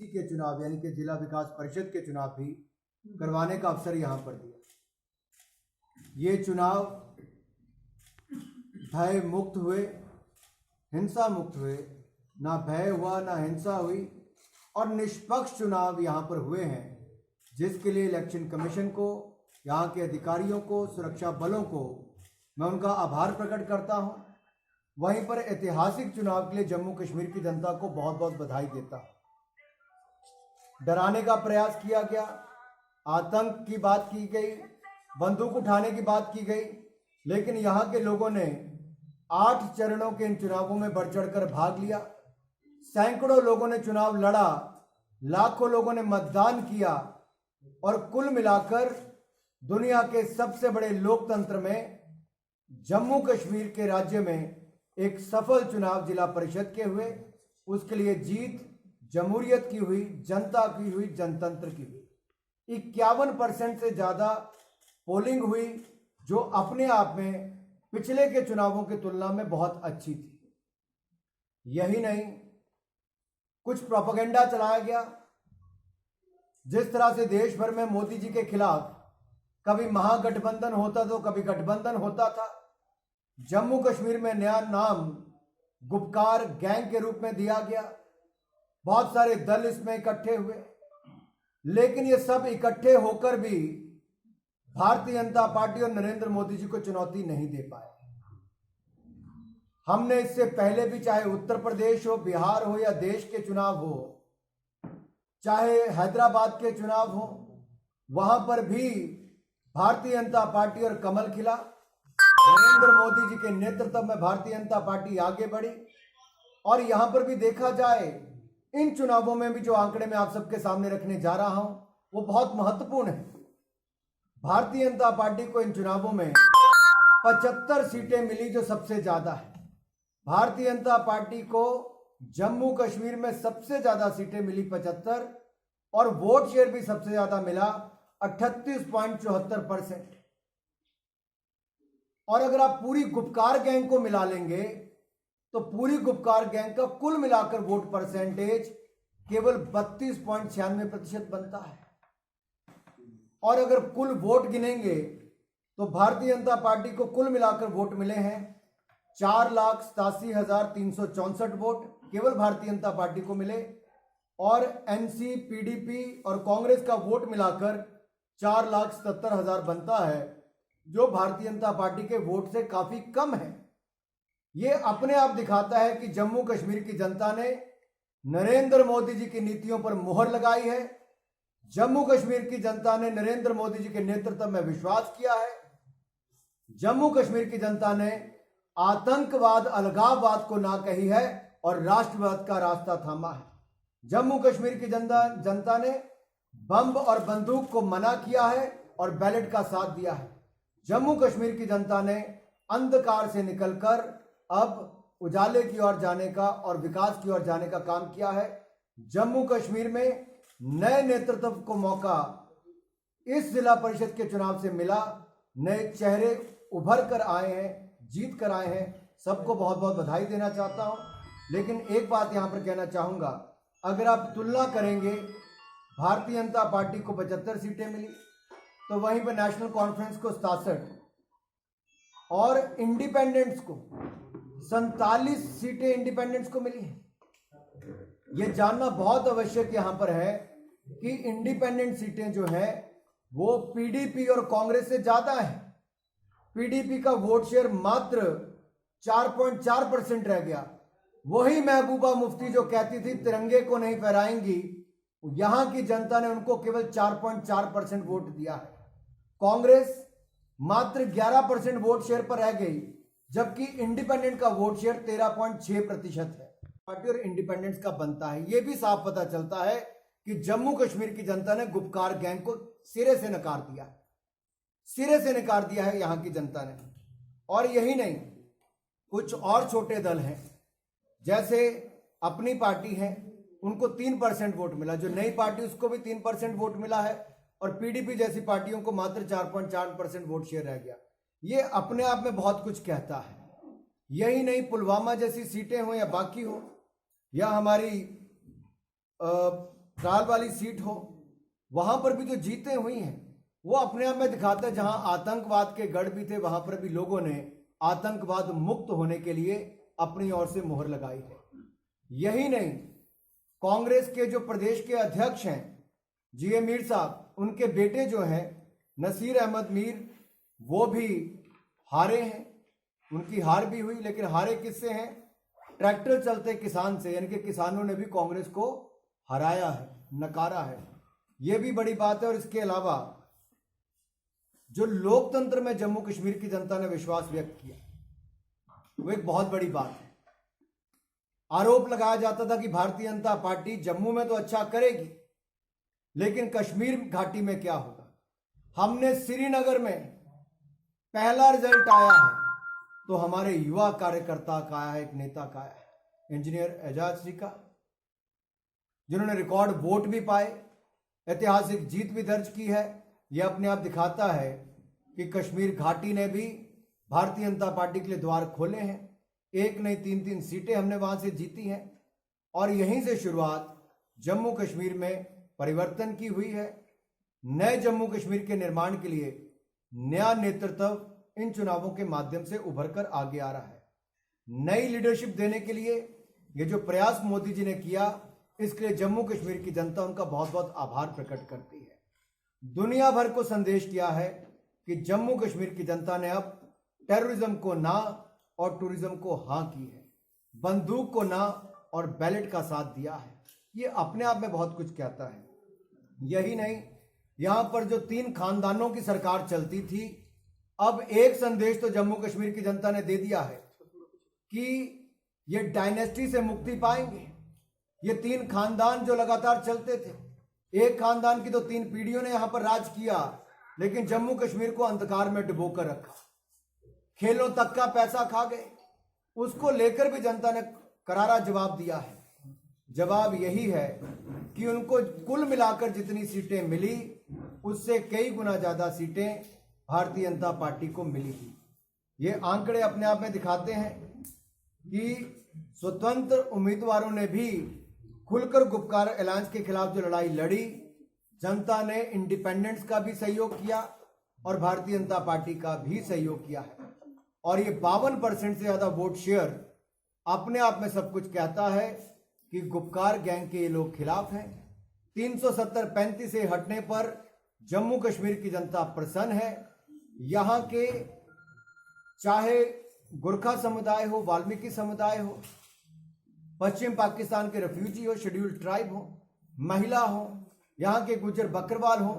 के चुनाव यानी कि जिला विकास परिषद के चुनाव भी करवाने का अवसर यहाँ पर दिया। ये चुनाव भय मुक्त हुए, हिंसा मुक्त हुए, ना भय हुआ ना हिंसा हुई और निष्पक्ष चुनाव यहाँ पर हुए हैं, जिसके लिए इलेक्शन कमीशन को, यहाँ के अधिकारियों को, सुरक्षा बलों को मैं उनका आभार प्रकट करता हूँ। वहीं पर ऐतिहासिक चुनाव के लिए जम्मू कश्मीर की जनता को बहुत बहुत बधाई देता हूँ। डराने का प्रयास किया गया, आतंक की बात की गई, बंदूक उठाने की बात की गई, लेकिन यहाँ के लोगों ने 8 चरणों के इन चुनावों में बढ़ चढ़कर भाग लिया। सैकड़ों लोगों ने चुनाव लड़ा, लाखों लोगों ने मतदान किया और कुल मिलाकर दुनिया के सबसे बड़े लोकतंत्र में जम्मू कश्मीर के राज्य में एक सफल चुनाव जिला परिषद के हुए। उसके लिए जीत जमहूरियत की हुई, जनता की हुई, जनतंत्र की हुई। 51% से ज़्यादा पोलिंग हुई, जो अपने आप में पिछले के चुनावों की तुलना में बहुत अच्छी थी। यही नहीं, कुछ प्रोपेगेंडा चलाया गया। जिस तरह से देश भर में मोदी जी के खिलाफ कभी महागठबंधन होता तो कभी गठबंधन होता था, जम्मू कश्मीर में नया नाम गुपकार गैंग के रूप में दिया गया। बहुत सारे दल इसमें इकट्ठे हुए, लेकिन ये सब इकट्ठे होकर भी भारतीय जनता पार्टी और नरेंद्र मोदी जी को चुनौती नहीं दे पाए। हमने इससे पहले भी, चाहे उत्तर प्रदेश हो, बिहार हो या देश के चुनाव हो, चाहे हैदराबाद के चुनाव हो, वहां पर भी भारतीय जनता पार्टी और कमल खिला। नरेंद्र मोदी जी के नेतृत्व में भारतीय जनता पार्टी आगे बढ़ी। और यहां पर भी देखा जाए, इन चुनावों में भी जो आंकड़े मैं आप सबके सामने रखने जा रहा हूं वो बहुत महत्वपूर्ण है। भारतीय जनता पार्टी को इन चुनावों में 75 सीटें मिली, जो सबसे ज्यादा है। भारतीय जनता पार्टी को जम्मू कश्मीर में सबसे ज्यादा सीटें मिली 75, और वोट शेयर भी सबसे ज्यादा मिला 38.74%। और अगर आप पूरी गुपकार गैंग को मिला लेंगे तो पूरी गुपकार गैंग का कुल मिलाकर वोट परसेंटेज केवल 32.96% बनता है। और अगर कुल वोट गिनेंगे तो भारतीय जनता पार्टी को कुल मिलाकर वोट मिले हैं 4,87,364 वोट केवल भारतीय जनता पार्टी को मिले। और एनसी, पीडीपी और कांग्रेस का वोट मिलाकर 4,77,000 बनता है, जो भारतीय जनता पार्टी के वोट से काफी कम है। ये अपने आप दिखाता है कि जम्मू कश्मीर की जनता ने नरेंद्र मोदी जी की नीतियों पर मुहर लगाई है। जम्मू कश्मीर की जनता ने नरेंद्र मोदी जी के नेतृत्व में विश्वास किया है। जम्मू कश्मीर की जनता ने आतंकवाद, अलगाववाद को ना कही है और राष्ट्रवाद का रास्ता थामा है। जम्मू कश्मीर की जनता ने बम और बंदूक को मना किया है और बैलेट का साथ दिया है। जम्मू कश्मीर की जनता ने अंधकार से निकलकर अब उजाले की ओर जाने का और विकास की ओर जाने का काम किया है। जम्मू कश्मीर में नए नेतृत्व को मौका इस जिला परिषद के चुनाव से मिला। नए चेहरे उभर कर आए हैं, जीत कर आए हैं। सबको बहुत बहुत बधाई देना चाहता हूं। लेकिन एक बात यहां पर कहना चाहूंगा, अगर आप तुलना करेंगे, भारतीय जनता पार्टी को 75 सीटें मिली, तो वहीं पर नेशनल कॉन्फ्रेंस को 67 और इंडिपेंडेंट्स को 47 सीटें इंडिपेंडेंट्स को मिली हैं। यह जानना बहुत आवश्यक यहां पर है कि इंडिपेंडेंट सीटें जो है वो पीडीपी और कांग्रेस से ज्यादा है। पीडीपी का वोट शेयर मात्र 4.4% रह गया। वही महबूबा मुफ्ती जो कहती थी तिरंगे को नहीं फहराएंगी, यहां की जनता ने उनको केवल 4.4% वोट दिया है। कांग्रेस मात्र 11% वोट शेयर पर रह गई, जबकि इंडिपेंडेंट का वोट शेयर 13.6% है। पार्टी और इंडिपेंडेंस का बनता है। यह भी साफ पता चलता है कि जम्मू कश्मीर की जनता ने गुपकार गैंग को सिरे से नकार दिया, सिरे से नकार दिया है यहां की जनता ने। और यही नहीं, कुछ और छोटे दल हैं, जैसे अपनी पार्टी है, उनको 3% वोट मिला। जो नई पार्टी उसको भी 3% वोट मिला है, और पीडीपी जैसी पार्टियों को मात्र 4.4% वोट शेयर रह गया। ये अपने आप में बहुत कुछ कहता है। यही नहीं, पुलवामा जैसी सीटें हो या बाकी हो, या हमारी त्राल वाली सीट हो, वहां पर भी जो जीतें हुई हैं वो अपने आप में दिखाता है, जहां आतंकवाद के गढ़ भी थे वहां पर भी लोगों ने आतंकवाद मुक्त होने के लिए अपनी ओर से मोहर लगाई है। यही नहीं, कांग्रेस के जो प्रदेश के अध्यक्ष हैं जीए मीर साहब, उनके बेटे जो हैं नसीर अहमद मीर, वो भी हारे हैं। उनकी हार भी हुई, लेकिन हारे किससे हैं? ट्रैक्टर चलते किसान से, यानी कि किसानों ने भी कांग्रेस को हराया है, नकारा है। यह भी बड़ी बात है। और इसके अलावा जो लोकतंत्र में जम्मू कश्मीर की जनता ने विश्वास व्यक्त किया, वो एक बहुत बड़ी बात है। आरोप लगाया जाता था कि भारतीय जनता पार्टी जम्मू में तो अच्छा करेगी, लेकिन कश्मीर घाटी में क्या होगा। हमने श्रीनगर में पहला रिजल्ट आया है तो हमारे युवा कार्यकर्ता का आया है, एक नेता का आया है, इंजीनियर एजाज जी का, जिन्होंने रिकॉर्ड वोट भी पाए, ऐतिहासिक जीत भी दर्ज की है। यह अपने आप दिखाता है कि कश्मीर घाटी ने भी भारतीय जनता पार्टी के लिए द्वार खोले हैं। एक नहीं 3-3 सीटें हमने वहां से जीती हैं। और यहीं से शुरुआत जम्मू कश्मीर में परिवर्तन की हुई है। नए जम्मू कश्मीर के निर्माण के लिए नया नेतृत्व इन चुनावों के माध्यम से उभर कर आगे आ रहा है। नई लीडरशिप देने के लिए ये जो प्रयास मोदी जी ने किया, इसके लिए जम्मू कश्मीर की जनता उनका बहुत बहुत आभार प्रकट करती है। दुनिया भर को संदेश किया है कि जम्मू कश्मीर की जनता ने अब टेररिज्म को ना और टूरिज्म को हाँ की है, बंदूक को ना और बैलेट का साथ दिया है। ये अपने आप में बहुत कुछ कहता है। यही नहीं, यहां पर जो 3 खानदानों की सरकार चलती थी, अब एक संदेश तो जम्मू कश्मीर की जनता ने दे दिया है कि ये डायनेस्टी से मुक्ति पाएंगे। ये 3 खानदान जो लगातार चलते थे, एक खानदान की तो 3 पीढ़ियों ने यहां पर राज किया, लेकिन जम्मू कश्मीर को अंधकार में डुबो कर रखा, खेलों तक का पैसा खा गए। उसको लेकर भी जनता ने करारा जवाब दिया है। जवाब यही है कि उनको कुल मिलाकर जितनी सीटें मिली, उससे कई गुना ज्यादा सीटें भारतीय जनता पार्टी को मिली थी। ये आंकड़े अपने आप में दिखाते हैं कि स्वतंत्र उम्मीदवारों ने भी खुलकर गुपकार अलायंस के खिलाफ जो लड़ाई लड़ी, जनता ने इंडिपेंडेंट्स का भी सहयोग किया और भारतीय जनता पार्टी का भी सहयोग किया है। और ये 52% से ज्यादा वोट शेयर अपने आप में सब कुछ कहता है कि गुपकार गैंग के ये लोग खिलाफ हैं। 370-35 से हटने पर जम्मू कश्मीर की जनता प्रसन्न है। यहाँ के चाहे गुरखा समुदाय हो, वाल्मीकि समुदाय हो, पश्चिम पाकिस्तान के रेफ्यूजी हो, शेड्यूल्ड ट्राइब हो, महिला हो, यहाँ के गुजर बकरवाल हो,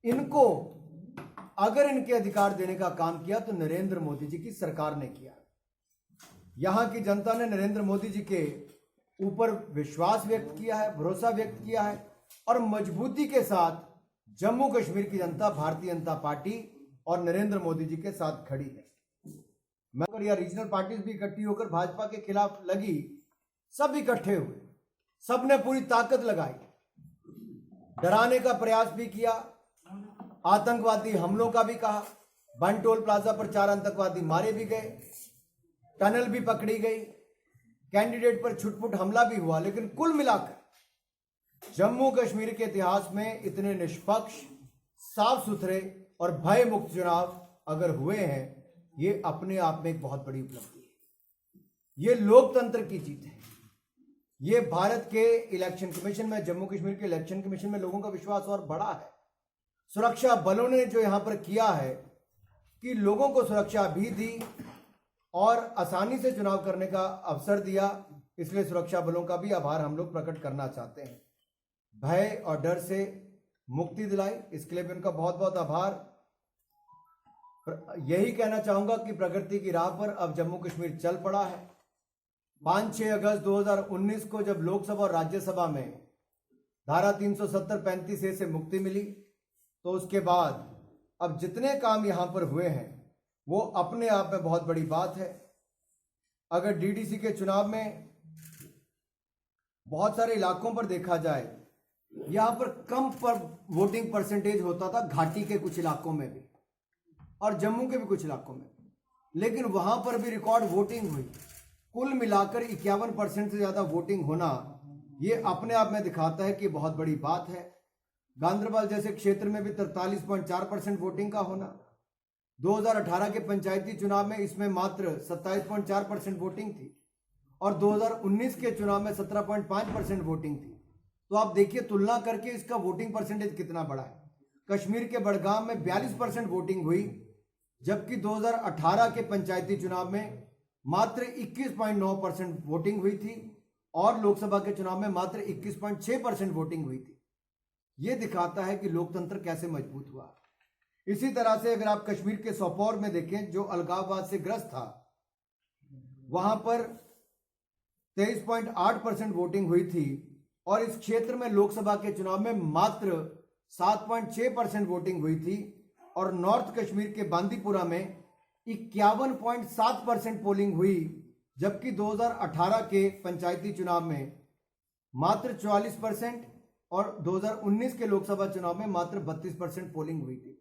इनको अगर इनके अधिकार देने का काम किया तो नरेंद्र मोदी जी की सरकार ने किया। यहाँ की जनता ने नरेंद्र मोदी जी के ऊपर विश्वास व्यक्त किया है, भरोसा व्यक्त किया है और मजबूती के साथ जम्मू कश्मीर की जनता भारतीय जनता पार्टी और नरेंद्र मोदी जी के साथ खड़ी है। मगर यह रीजनल पार्टीज भी इकट्ठी होकर भाजपा के खिलाफ लगी, सब इकट्ठे हुए, सबने पूरी ताकत लगाई, डराने का प्रयास भी किया, आतंकवादी हमलों का भी कहा। बनटोल प्लाजा पर 4 आतंकवादी मारे भी गए, टनल भी पकड़ी गई, कैंडिडेट पर छुटपुट हमला भी हुआ। लेकिन कुल मिलाकर जम्मू कश्मीर के इतिहास में इतने निष्पक्ष, साफ सुथरे और भय मुक्त चुनाव अगर हुए हैं, ये अपने आप में एक बहुत बड़ी उपलब्धि है। ये लोकतंत्र की जीत है। ये भारत के इलेक्शन कमीशन में, जम्मू कश्मीर के इलेक्शन कमीशन में लोगों का विश्वास और बढ़ा है। सुरक्षा बलों ने जो यहां पर किया है कि लोगों को सुरक्षा भी दी और आसानी से चुनाव करने का अवसर दिया, इसलिए सुरक्षा बलों का भी आभार हम लोग प्रकट करना चाहते हैं। भय और डर से मुक्ति दिलाई, इसके लिए भी उनका बहुत बहुत आभार। यही कहना चाहूंगा कि प्रगति की राह पर अब जम्मू कश्मीर चल पड़ा है। 5-6 अगस्त 2019 को जब लोकसभा और राज्यसभा में धारा 370-35 से मुक्ति मिली, तो उसके बाद अब जितने काम यहां पर हुए हैं वो अपने आप में बहुत बड़ी बात है। अगर डीडीसी के चुनाव में बहुत सारे इलाकों पर देखा जाए, यहां पर कम पर वोटिंग परसेंटेज होता था, घाटी के कुछ इलाकों में भी और जम्मू के भी कुछ इलाकों में, लेकिन वहां पर भी रिकॉर्ड वोटिंग हुई। कुल मिलाकर 51% से ज्यादा वोटिंग होना ये अपने आप में दिखाता है कि बहुत बड़ी बात है। गांधरबल जैसे क्षेत्र में भी 43.4% वोटिंग का होना, 2018 के पंचायती चुनाव में इसमें मात्र 27.4% वोटिंग थी और 2019 के चुनाव में 17.5% वोटिंग थी। तो आप देखिए तुलना करके इसका वोटिंग परसेंटेज कितना बड़ा है। कश्मीर के बड़गाम में 42% वोटिंग हुई, जबकि 2018 के पंचायती चुनाव में मात्र 21.9% वोटिंग हुई थी और लोकसभा के चुनाव में मात्र 21.6% वोटिंग हुई थी। यह दिखाता है कि लोकतंत्र कैसे मजबूत हुआ। इसी तरह से अगर आप कश्मीर के सोपोर में देखें जो अलगाववाद से ग्रस्त था, वहां पर 23.8% वोटिंग हुई थी और इस क्षेत्र में लोकसभा के चुनाव में मात्र 7.6% वोटिंग हुई थी और नॉर्थ कश्मीर के बांदीपुरा में 51.7% पोलिंग हुई, जबकि 2018 के पंचायती चुनाव में मात्र 44% और 2019 के लोकसभा चुनाव में मात्र 32% पोलिंग हुई थी।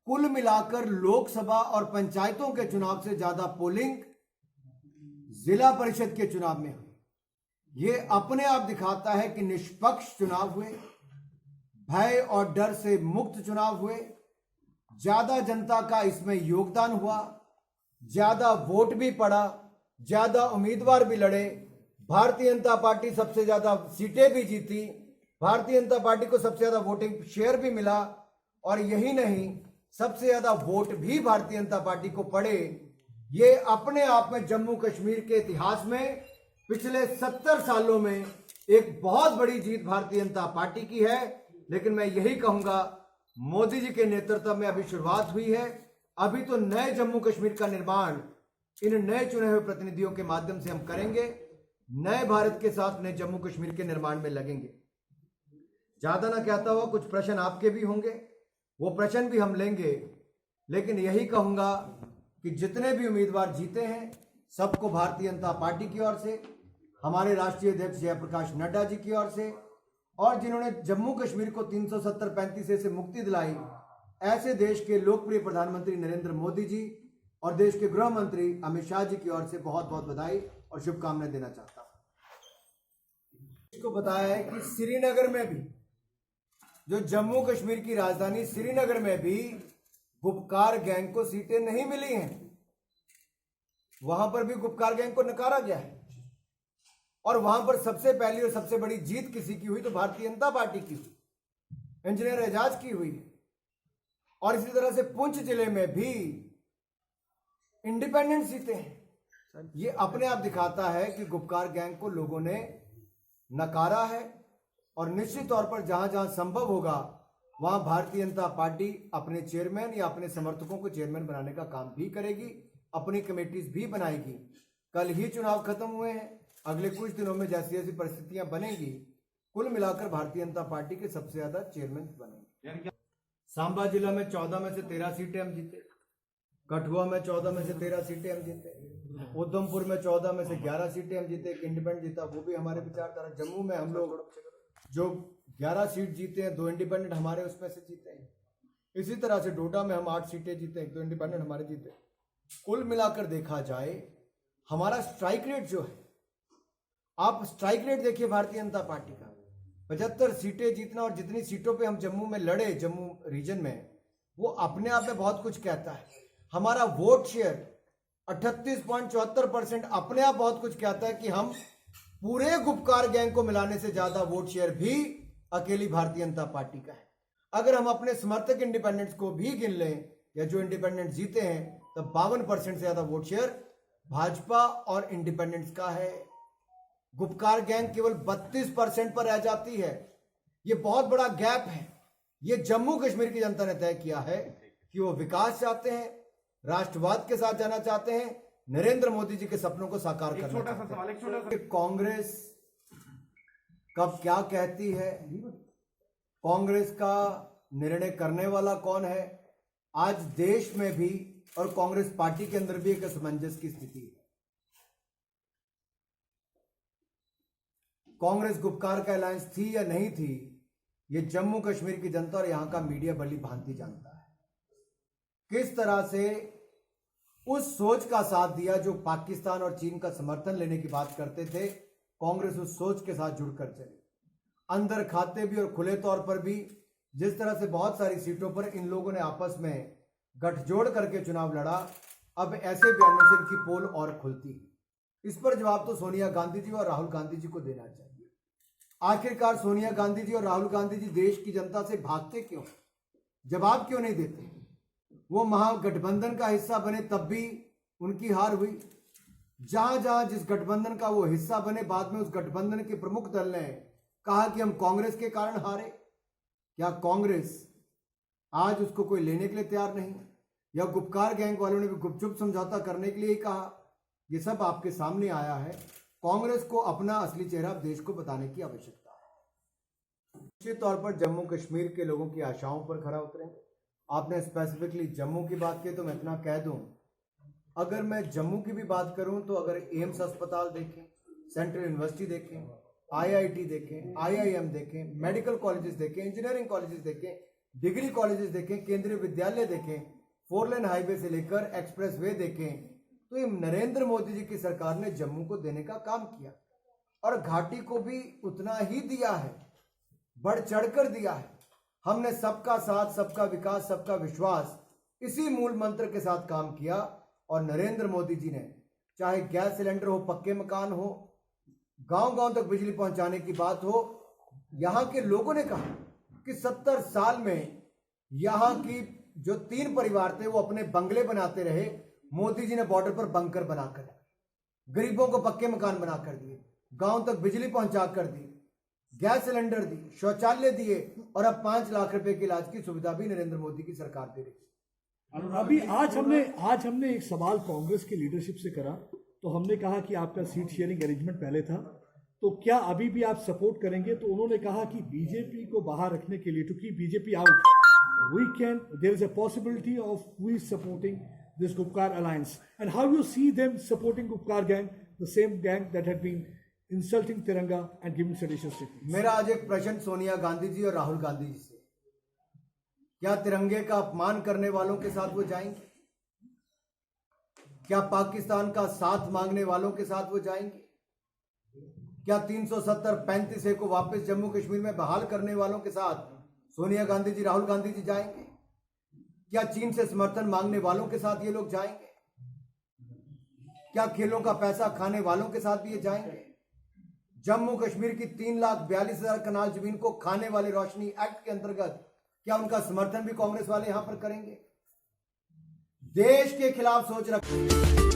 कुल मिलाकर लोकसभा और पंचायतों के चुनाव से ज्यादा पोलिंग जिला परिषद के चुनाव में हुई। यह अपने आप दिखाता है कि निष्पक्ष चुनाव हुए, भय और डर से मुक्त चुनाव हुए, ज्यादा जनता का इसमें योगदान हुआ, ज्यादा वोट भी पड़ा, ज्यादा उम्मीदवार भी लड़े, भारतीय जनता पार्टी सबसे ज्यादा सीटें भी जीती, भारतीय जनता पार्टी को सबसे ज्यादा वोटिंग शेयर भी मिला और यही नहीं सबसे ज्यादा वोट भी भारतीय जनता पार्टी को पड़े। ये अपने आप में जम्मू कश्मीर के इतिहास में पिछले 70 सालों में एक बहुत बड़ी जीत भारतीय जनता पार्टी की है। लेकिन मैं यही कहूंगा, मोदी जी के नेतृत्व में अभी शुरुआत हुई है। अभी तो नए जम्मू कश्मीर का निर्माण इन नए चुने हुए प्रतिनिधियों के माध्यम से हम करेंगे। नए भारत के साथ नए जम्मू कश्मीर के निर्माण में लगेंगे। ज्यादा ना कहता हुआ, कुछ प्रश्न आपके भी होंगे, वो प्रश्न भी हम लेंगे। लेकिन यही कहूंगा कि जितने भी उम्मीदवार जीते हैं सबको भारतीय जनता पार्टी की ओर से, हमारे राष्ट्रीय अध्यक्ष जयप्रकाश नड्डा जी की ओर से, और जिन्होंने जम्मू कश्मीर को 370-35 से मुक्ति दिलाई, ऐसे देश के लोकप्रिय प्रधानमंत्री नरेंद्र मोदी जी और देश के गृह मंत्री अमित शाह जी की ओर से बहुत बहुत बधाई और शुभकामनाएं देना चाहता हूं। इसको बताया है कि श्रीनगर में भी, जो जम्मू कश्मीर की राजधानी श्रीनगर में भी गुपकार गैंग को सीटें नहीं मिली हैं। वहां पर भी गुपकार गैंग को नकारा गया है और वहां पर सबसे पहली और सबसे बड़ी जीत किसी की हुई तो भारतीय जनता पार्टी की हुई, इंजीनियर एजाज की हुई। और इसी तरह से पुंछ जिले में भी इंडिपेंडेंट सीटें हैं। ये अपने आप दिखाता है कि गुपकार गैंग को लोगों ने नकारा है और निश्चित तौर पर जहां जहां संभव होगा वहां भारतीय जनता पार्टी अपने चेयरमैन या अपने समर्थकों को चेयरमैन बनाने का काम भी करेगी, अपनी कमेटीज भी बनाएगी। कल ही चुनाव खत्म हुए हैं, अगले कुछ दिनों में जैसी जैसी परिस्थितियां बनेंगी, कुल मिलाकर भारतीय जनता पार्टी के सबसे ज्यादा चेयरमैन बनेंगे। सांबा जिला में 14 में से 13 सीटें हम जीते, कठुआ में 14 में से 13 सीटें हम जीते, उधमपुर में 14 में से 11 सीटें हम जीते, एक इंडिपेंडेंट जीता, वो भी हमारे विचारधारा। जम्मू में हम लोग जो 11 सीट जीते हैं, 2 इंडिपेंडेंट हमारे उसमें से जीते हैं। इसी तरह से डोडा में हम 8 सीटें जीते, 2 इंडिपेंडेंट हमारे जीते। कुल मिलाकर देखा जाए हमारा स्ट्राइक रेट जो है, आप स्ट्राइक रेट देखिए भारतीय जनता पार्टी का, 75 सीटें जीतना और जितनी सीटों पे हम जम्मू में लड़े, जम्मू रीजन में, वो अपने आप में बहुत कुछ कहता है। हमारा वोट शेयर 38.74% अपने आप बहुत कुछ कहता है कि हम पूरे गुपकार गैंग को मिलाने से ज्यादा वोट शेयर भी अकेली भारतीय जनता पार्टी का है। अगर हम अपने समर्थक इंडिपेंडेंट्स को भी गिन लें या जो इंडिपेंडेंट जीते हैं, तो 52% से ज्यादा वोट शेयर भाजपा और इंडिपेंडेंट्स का है। गुपकार गैंग केवल 32% पर रह जाती है। ये बहुत बड़ा गैप है। ये जम्मू कश्मीर की जनता ने तय किया है कि वो विकास चाहते हैं, राष्ट्रवाद के साथ जाना चाहते हैं, नरेंद्र मोदी जी के सपनों को साकार करना चाहते हैं। कांग्रेस कब क्या कहती है, कांग्रेस का निर्णय करने वाला कौन है, आज देश में भी और कांग्रेस पार्टी के अंदर भी एक असमंजस की स्थिति है। कांग्रेस गुपकार का अलायंस थी या नहीं थी, ये जम्मू कश्मीर की जनता और यहां का मीडिया भली भांति जानता है। किस तरह से उस सोच का साथ दिया जो पाकिस्तान और चीन का समर्थन लेने की बात करते थे, कांग्रेस उस सोच के साथ जुड़कर चली। अंदर खाते भी और खुले तौर पर भी जिस तरह से बहुत सारी सीटों पर इन लोगों ने आपस में गठजोड़ करके चुनाव लड़ा, अब ऐसे बयानों से इनकी पोल और खुलती है। इस पर जवाब तो सोनिया गांधी जी और राहुल गांधी जी को देना चाहिए। आखिरकार सोनिया गांधी जी और राहुल गांधी जी देश की जनता से भागते क्यों, जवाब क्यों नहीं देते? वो महागठबंधन का हिस्सा बने तब भी उनकी हार हुई। जहां जहां जिस गठबंधन का वो हिस्सा बने, बाद में उस गठबंधन के प्रमुख दल ने कहा कि हम कांग्रेस के कारण हारे। क्या कांग्रेस आज उसको कोई लेने के लिए तैयार नहीं, या गुपकार गैंग वालों ने भी गुपचुप समझौता करने के लिए ही कहा? ये सब आपके सामने आया है। कांग्रेस को अपना असली चेहरा देश को बताने की आवश्यकता है। निश्चित तौर पर जम्मू कश्मीर के लोगों की आशाओं पर खरा उतरेंगे। आपने स्पेसिफिकली जम्मू की बात की तो मैं इतना कह दूं, अगर मैं जम्मू की भी बात करूं तो अगर एम्स अस्पताल देखें, सेंट्रल यूनिवर्सिटी देखें, आईआईटी देखें, आईआईएम देखें, मेडिकल कॉलेजेस देखें, इंजीनियरिंग कॉलेजेस देखें, डिग्री कॉलेजेस देखें, केंद्रीय विद्यालय देखें, 4 लेन हाईवे से लेकर एक्सप्रेस वे देखें, तो ये नरेंद्र मोदी जी की सरकार ने जम्मू को देने का काम किया और घाटी को भी उतना ही दिया है, बढ़ चढ़कर दिया है। हमने सबका साथ, सबका विकास, सबका विश्वास, इसी मूल मंत्र के साथ काम किया और नरेंद्र मोदी जी ने, चाहे गैस सिलेंडर हो, पक्के मकान हो, गांव गांव तक बिजली पहुंचाने की बात हो, यहां के लोगों ने कहा कि 70 साल में यहां की जो 3 परिवार थे वो अपने बंगले बनाते रहे, मोदी जी ने बॉर्डर पर बंकर बनाकर गरीबों को पक्के मकान बनाकर दिए, गांव तक बिजली पहुंचा कर दी, गैस सिलेंडर दी, शौचालय दिए और अब 5 लाख रुपए के इलाज की सुविधा भी नरेंद्र मोदी की सरकार दे रही। अभी आज हमने एक सवाल कांग्रेस की लीडरशिप से करा, तो हमने कहा कि आपका सीट शेयरिंग अरेंजमेंट पहले था, तो क्या अभी भी आप सपोर्ट करेंगे? तो उन्होंने कहा कि बीजेपी को बाहर रखने के लिए, to keep BJP out, there is a possibility of we supporting this Gupkar alliance. And how you see them supporting Gupkar gang, the same gang that had been insulting Tiranga and giving seditious statements? मेरा आज एक प्रश्न सोनिया गांधी जी और राहुल गांधी जी से, क्या तिरंगे का अपमान करने वालों के साथ वो जाएंगे? क्या पाकिस्तान का साथ मांगने वालों के साथ वो जाएंगे? क्या 370-35 को वापस जम्मू कश्मीर में बहाल करने वालों के साथ सोनिया गांधी जी, राहुल गांधी जी जाएंगे? क्या चीन से समर्थन मांगने वालों के साथ ये लोग जाएंगे? क्या खेलों का पैसा खाने वालों के साथ भी ये जाएंगे? जम्मू कश्मीर की 3,42,000 कनाल जमीन को खाने वाले रोशनी एक्ट के अंतर्गत क्या उनका समर्थन भी कांग्रेस वाले यहां पर करेंगे? देश के खिलाफ सोच रखते